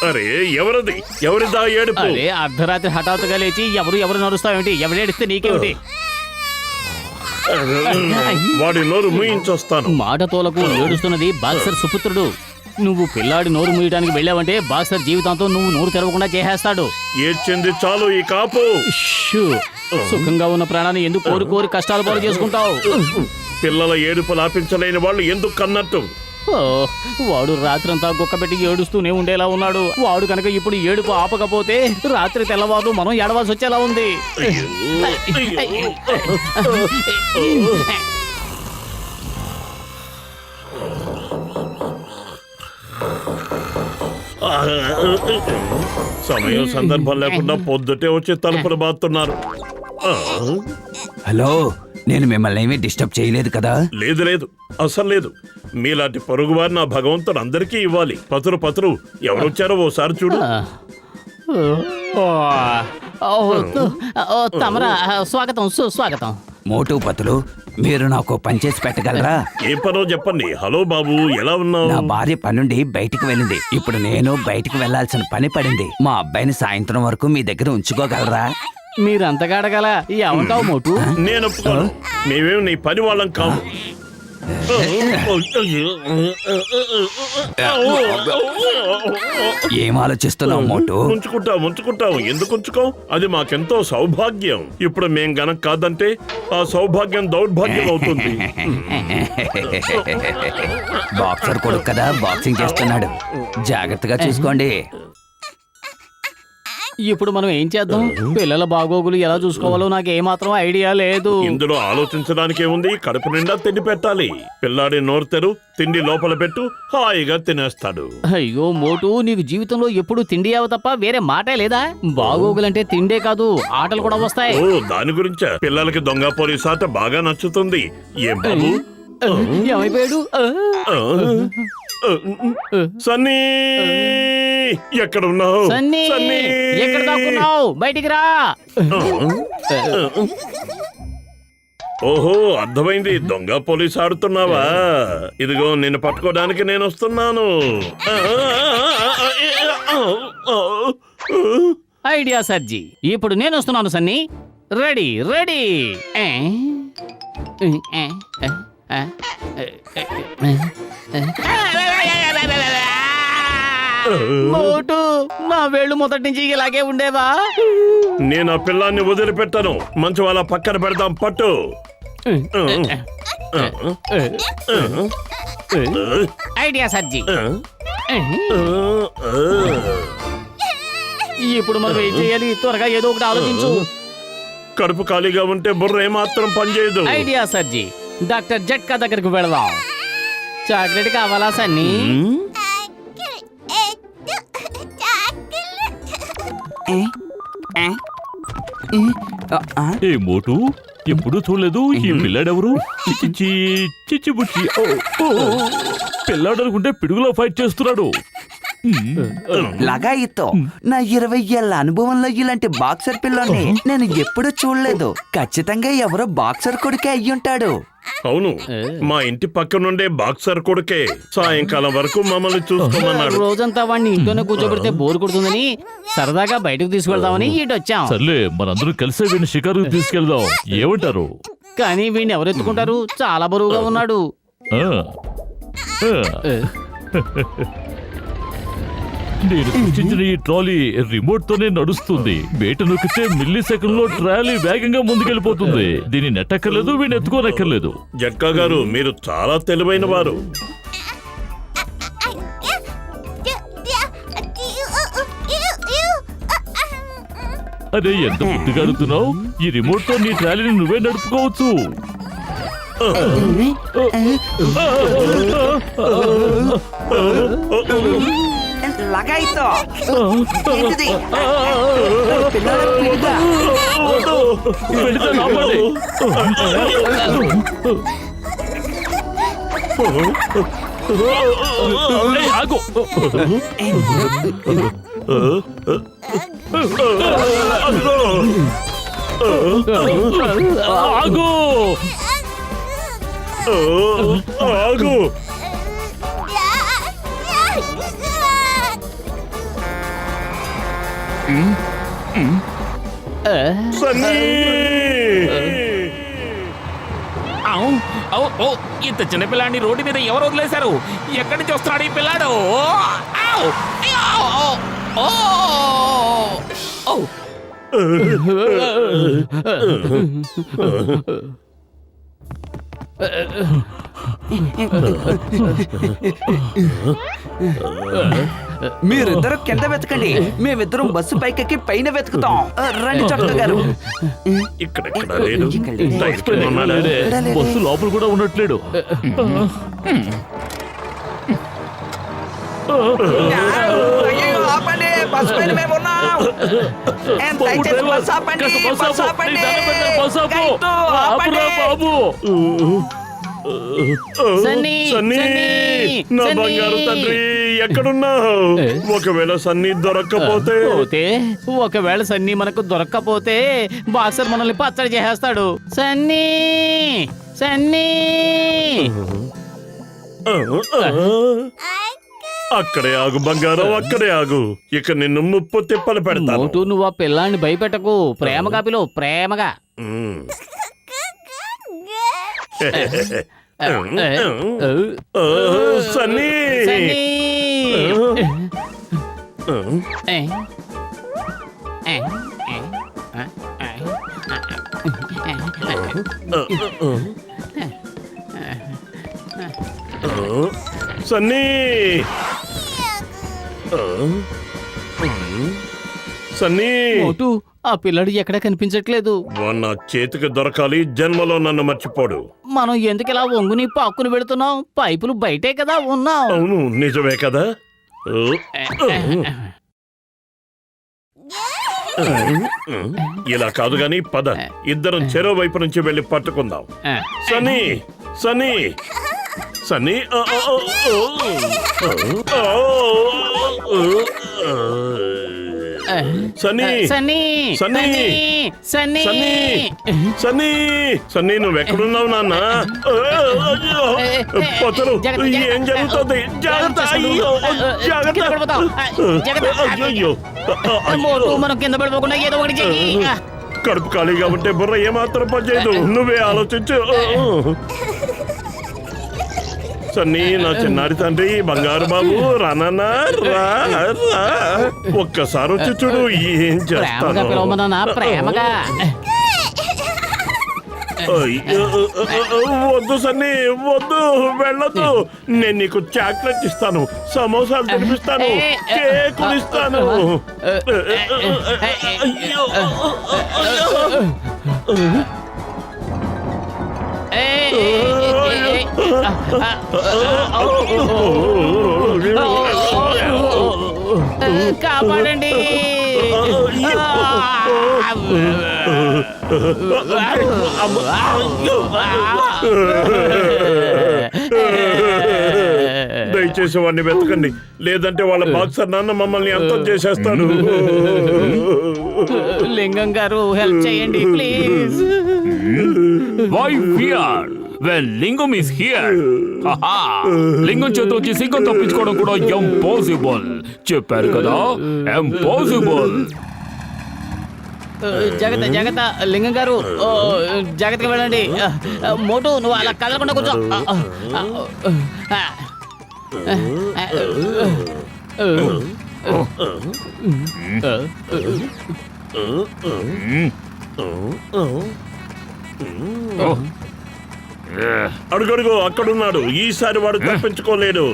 అరే ఎవరిదా ఏడుపు? అరే అర్ధరాత్రి హఠాత్తుగా లేచి ఎవరు నడుస్తావేంటి? ఎవరేడిస్తే నీకేమిటి? వాడి నోరు మూయించొస్తాను. మాట తోలకు ఏడుస్తున్నది బాక్సర్ సుపుత్రుడు. నువ్వు పిల్లాడి నోరు మూయడానికి వెళ్ళావంటే బాక్సర్ జీవితాంతం నువ్వు నోరు తెరవకుండా చేసేస్తాడు. ఏడ్చింది చాలు, ఈ కాపు. సుఖంగా ఉన్న ప్రాణాన్ని ఎందుకు కోరి కష్టాలు పాలు చేసుకుంటావు? పిల్లల ఏడుపు లాపించలేని వాళ్ళు ఎందుకు కన్నట్టు? వాడు రాత్రంతా గుక్కపెట్టి ఏడుస్తూనే ఉండేలా ఉన్నాడు. వాడు కనుక ఇప్పుడు ఏడుపు ఆపకపోతే రాత్రి తెల్లవారు మనం ఏడవాల్సి వచ్చేలా ఉంది. సమయం సందర్భం లేకుండా పొద్దుటే వచ్చి తలుపులు బాతున్నారు. హలో, నేను మిమ్మల్ని ఏమీ డిస్టర్బ్ చేయలేదు కదా? లేదు, అసలు లేదు. మీలాంటి పొరుగువారు నా భగవంతుడు అందరికీ ఇవ్వాలి. పతురు ఎవరొచ్చారో ఓసారి చూడు. తమరా స్వాగతం, సుస్వాగతం. మోటు పతులు, మీరు నాకు పని చేసి పెట్టగలరా? ఏ పనో చెప్పండి. హలో బాబు, ఎలా ఉన్నావు? నా భార్య పనుండి బయటికి వెళ్ళింది. ఇప్పుడు నేను బయటికి వెళ్లాల్సిన పని పడింది. మా అబ్బాయిని సాయంత్రం వరకు మీ దగ్గర ఉంచుకోగలరా? మీరంతగా అడగల ఏమంటావు మోటు? నేను ఒప్పుకోను. మేమేమి నీ పని వాళ్ళం కావు. ఏం ఆలోచిస్తున్నావు మోటు? ఉంచుకుంటావు. ఎందుకు ఉంచుకోవు? అది మాకెంతో సౌభాగ్యం. ఇప్పుడు మేం గనక కాదంటే ఆ సౌభాగ్యం దౌర్భాగ్యం అవుతుంది. బాక్సర్ కొడుకు కదా, బాక్సింగ్ చేస్తున్నాడు. జాగ్రత్తగా చూసుకోండి. ఇప్పుడు మనం ఏం చేద్దాం? పిల్లల బాగోగులు ఎలా చూసుకోవాలో నాకు ఏమాత్రం ఐడియా లేదు. ఇందులో ఆలోచించడానికి ఏముంది? కడుపు నిండా తిండి పెట్టాలి. పిల్లాడి నోరు తెరు, తిండి లోపల పెట్టు, హాయిగా తినేస్తాడు. అయ్యో మోటు, నీకు జీవితంలో ఎప్పుడు తిండి అవ తప్ప వేరే మాటే లేదా? బాగోగులంటే తిండే కాదు, ఆటలు కూడా వస్తాయి. ఓ, దాని గురించా? పిల్లలకి దొంగ పోలీస్ ఆట బాగా నచ్చుతుంది. ఏం బాబు, ఏమైపోయాడు? సన్నీ, ఎక్కడ ఉన్నావు? సన్నీ, ఎక్కడ దాక్కున్నావు? బయటికి రా. ఓహో, అర్థమైంది. దొంగ పోలీస్ ఆడుతున్నావా? ఇదిగో నిన్ను పట్టుకోవడానికి నేను వస్తున్నాను. ఐడియా సర్జీ, ఇప్పుడు నేను వస్తున్నాను సన్నీ. రెడీ. మోటు, నా వేళ్ళు మొదటి నుంచి ఇలాగే ఉండేవా? నేను ఆ పిల్లాన్ని వదిలిపెట్టను. మంచం అలా పక్కన పెడతాం, పట్టు. ఐడియా సర్జీ. ఇప్పుడు మనం ఏం చేయాలి? త్వరగా ఏదో ఒకటి ఆలోచించు. కడుపు ఖాళీగా ఉంటే బుర్ర ఏమాత్రం పనిచేయదు. ఐడియా సర్జీ, డాక్టర్ జట్కా దగ్గరికి వెళదాం. చాక్లెట్ కావాలా సన్నీ? ఏ మోటు, ఎప్పుడు చూడలేదు. ఈ పిల్లాడెవరు? చిచ్చిబుచ్చి. పిల్లాడు అనుకుంటే పిడుగులో ఫైట్ చేస్తున్నాడు. లగాయితో నా 20 ఏళ్ల అనుభవంలో ఇలాంటి బాక్సర్ పిల్లని నేను ఎప్పుడూ చూడలేదు. ఖచ్చితంగా ఎవరో బాక్సర్ కొడుకే అయ్యుంటాడు. అవును, మా ఇంటి పక్క నుండే బాక్సర్ కొడుకే. సాయంకాలం వరకు మమ్మల్ని చూసుకోమన్నాడు. రోజంతా వాడిని ఇంట్లోనే కూర్చోబెడితే బోర్ కొడుతుందని సరదాగా బయటకు తీసుకెళ్దామని ఇటొచ్చాం. సర్లే, మనందరం కలిసే వీడిని షికారుకు తీసుకెళ్దాం. ఏమంటారు? కానీ వీడిని ఎవరెత్తుకుంటారు? చాలా బరువుగా ఉన్నాడు. నేను సృష్టించిన ఈ ట్రాలీ రిమోట్ తోనే నడుస్తుంది. వేట నొక్కితే మిల్లీ సెకండ్ లో ట్రాలీ వేగంగా ముందుకెళ్ళిపోతుంది. దీన్ని నెట్టక్కర్లేదు, వీడిని ఎత్తుకోనక్కర్లేదు. జట్కా గారు, మీరు చాలా తెలివైన వారు. అదే, ఎంత ముద్దుగా అడుగుతున్నావు. ఈ రిమోట్ తో నీ ట్రాలీని నువ్వే నడుపుకోవచ్చు. లగాయితో ఆగు. ఆగు! ఆగు. సన్నీ ఇంత చిన్న పిల్లాడిని రోడ్డు మీద ఎవరు వదిలేశారు? ఎక్కడి నుంచి వస్తున్నాడు ఈ పిల్లాడు? ఆవ్! ఓ! ఓ! మీరిద్దరు కింద వెతకండి, మేమిద్దరం బస్సు పైకెక్కి పైన వెతుకుతాం. రండి చొక్క గారు. ఇక్కడెక్కడ లేడు. ధైర్యంగా ఉన్నాడా? బస్సు లోపల కూడా ఉండట్లేడు. అయ్యో, ఆపండి, బస్సు పైన మేము ఉన్నాం. దయచేసి బస్సు ఆపండి, బస్సు ఆపండి. గైడు, ఆపండి. బాబు సన్నీ, సన్నీ, సన్నీ, నా సన్నీ. బంగారు తండ్రి ఎక్కడున్నావు? ఒకవేళ సన్నీ దొరక్కపోతే ఒకవేళ సన్నీ మనకు దొరక్కపోతే బాక్సర్ మనల్ని పచ్చడి చేసేస్తాడు. సన్నీ, సన్నీ. అక్కడే ఆగు బంగారం, అక్కడే ఆగు. ఇక నిన్ను ముప్పు తిప్పలు పెడతాను. మోటు, నువ్వు ఆ పిల్లాన్ని భయపెట్టకు. ప్రేమగా పిలువు, ప్రేమగా. సన్నీ, సన్నీ. సన్నీ, సన్నీ, మోటు, ఆ పిల్లాడు ఎక్కడా కనిపించట్లేదు. నా చేతికి దొరకాలి. జన్మలో నన్ను మర్చిపోడు. మనం ఎందుకు ఇలా వంగుని పాక్కుని పెడుతున్నాం? పైపులు బయటే కదా ఉన్నాం. అవును, నిజమే కదా. ఇలా కాదు గాని పద, ఇద్దరం చెరో వైపు నుంచి వెళ్ళి పట్టుకుందాం. సన్నీ, సన్నీ, సన్నీ. సన్నీ, సన్నీ, సన్నీ, సన్నీ, సన్నీ, సన్నీ, సన్నీ, నువ్వెక్కడున్నావు నాన్న? పొతరు, ఏం జరుగుతుంది? జాగ్రత్త, అయ్యో, జాగ్రత్త. అయ్యో, మోటు, మనం కింద పడిపోకుండా ఏదో ఒకటి చెయ్యి. కడుపు ఖాళీగా ఉంటే బుర్ర ఏమాత్రం పనిచేయదు. నువ్వే ఆలోచించు. సన్నీ, నా చిన్నారి తండ్రి, బంగారు బాబు, రానా, రా, రా. ఒక్కసారి వచ్చి చూడు, ఏం ప్రేమగా చేస్తాను. పిలవమన్నా, ప్రేమగా. వద్దు సన్నీ, వద్దు, వెళ్ళొద్దు. నేను నీకు చాక్లెట్ ఇస్తాను, సమోసాలు తినిపిస్తాను, కేకులు ఇస్తాను. అయ్యో, కాపాడండి. దయచేసి వాడిని వెతకండి, లేదంటే వాళ్ళ బాక్సర్ నాన్న మమ్మల్ని అంతం చేసేస్తాడు. లింగం గారు, హెల్ప్ చేయండి please. Why fear when Lingam is here? Haha! లింగం చేతిలోంచి సింగం తప్పించుకోవడం కూడా ఇంపాసిబుల్. చెప్పారు కదా, ఇంపాసిబుల్. జాగ్రత్త, జాగ్రత్త. లింగం గారు, జాగ్రత్తగా వెళ్ళండి. మోటు, నువ్వు అలా కదలకుండా కూర్చో. అడుగడుగు అక్కడున్నాడు. ఈసారి వాడు తప్పించుకోలేడు.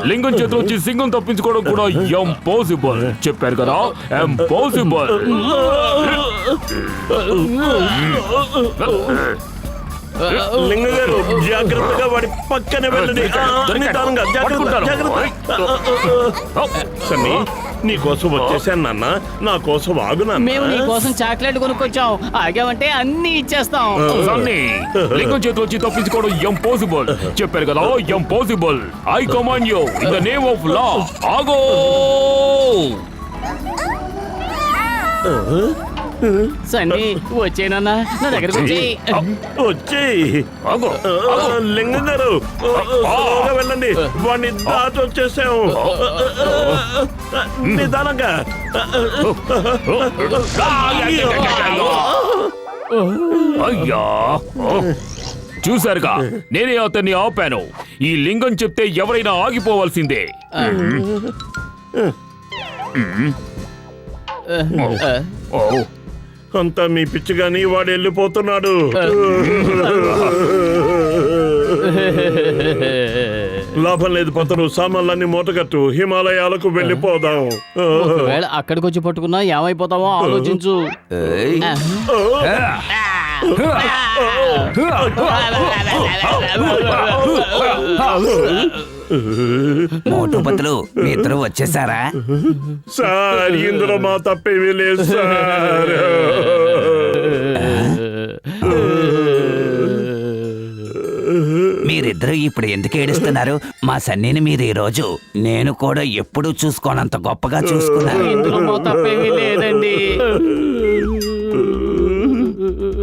లింగం చేతిలోంచి సింగం తప్పించుకోవడం కూడా ఇంపాసిబుల్. చెప్పారు కదా, ఇంపాసిబుల్. లింగ గారు, జాగ్రత్తగా వాడి పక్కనే వెళ్ళండి. నిదానంగా, జాగ్రత్త, జాగ్రత్త. సన్నీ, నీ కోసం వచ్చేసాను నాన్న, నా కోసం ఆగు నాన్న. మేము నీ కోసం చాక్లెట్ కొనుక్కొచ్చాం. ఆగామంటే అన్ని ఇచ్చేస్తాం. సన్నీ, లింగం చేతిలోంచి తప్పించుకోవడం ఇంపాసిబుల్. చెప్పారు కదా, impossible. I command you in the name of law. ఆగో! సన్నీ వచ్చేనన్నా నా దగ్గరకు వచ్చేయ్. వచ్చేయ్ లింగం గారు స్లోగా వెళ్ళండి వాడిని దాటి వచ్చేసాం నిదానంగా అయ్యా చూసారుగా నేనే అతన్ని ఆపాను. ఈ లింగం చెప్తే ఎవరైనా ఆగిపోవాల్సిందే. ఓ అంతా మీ పిచ్చిగాని వాడు వెళ్ళిపోతున్నాడు. లాభం లేదు పంతులు, సామాన్లన్నీ మూటగట్టు, హిమాలయాలకు వెళ్ళిపోదాం. ఒకవేళ అక్కడికి వచ్చి పట్టుకున్నా ఏమైపోతామో ఆలోచించు. ఏయ్, మోటు పతులు మీ ఇద్దరు వచ్చేసారా? సార్ ఇందులో మా తప్పేమీ లేదు సార్. మీరిద్దరు ఇప్పుడు ఎందుకు ఏడుస్తున్నారు? మా సన్నీని మీరు ఈ రోజు నేను కూడా ఎప్పుడూ చూసుకోనంత గొప్పగా చూసుకున్నాను. ఇందులో మా తప్పేమీ లేదండి.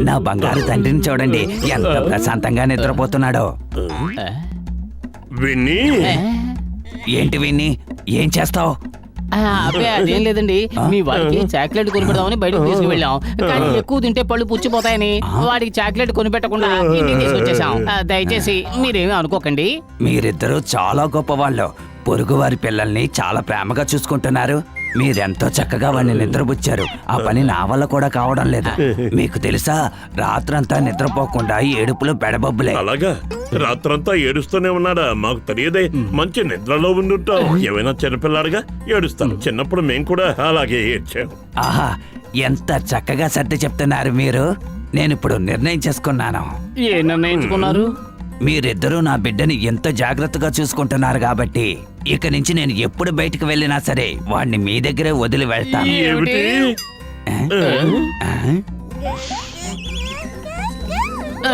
నా బంగారు తండ్రిని చూడండి ఎంత ప్రశాంతంగా నిద్రపోతున్నాడో. విన్నీ ఏంటి విన్ని, ఏం చేస్తావు? అబ్బే అదేం లేదండి, మీ వాడికి చాక్లెట్ కొనిపెడదామని బయటకు తీసుకువెళ్ళాం. కానీ ఎక్కువ తింటే పళ్ళు పుచ్చిపోతాయని వాడికి చాక్లెట్ కొనిపెట్టకుండా ఇంటికి తీసుకొచ్చేసాం. దయచేసి మీరేమీ అనుకోకండి. మీరిద్దరూ చాలా గొప్పవాళ్ళు. పొరుగువారి పిల్లల్ని చాలా ప్రేమగా చూసుకుంటున్నారు. మీరెంతో చక్కగా వాడిని నిద్రపుచ్చారు. ఆ పని నా వల్ల కూడా కావడం లేదు. మీకు తెలుసా, రాత్రంతా నిద్రపోకుండా ఏడుపులు బెడబొబ్బులే. అలాగా రాత్రంతా ఏడుస్తూనే ఉన్నాడా? మాకు తెలియదే. మంచి నిద్రలో ఉండుంటాం. ఏమైనా చిన్నపిల్లాడుగా ఏడుస్తాను. చిన్నప్పుడు మేము కూడా అలాగే ఏడ్చాం. ఆహా, ఎంత చక్కగా సర్ది చెప్తున్నారు మీరు. నేనిప్పుడు నిర్ణయం చేసుకున్నాను. ఏ నిర్ణయించుకున్నారు? మీరిద్దరూ నా బిడ్డని ఎంత జాగ్రత్తగా చూసుకుంటున్నారు కాబట్టి ఇక నుంచి నేను ఎప్పుడు బయటకు వెళ్ళినా సరే వాడిని మీ దగ్గరే వదిలి వెళ్తాను. ఏమిటి? ఆ?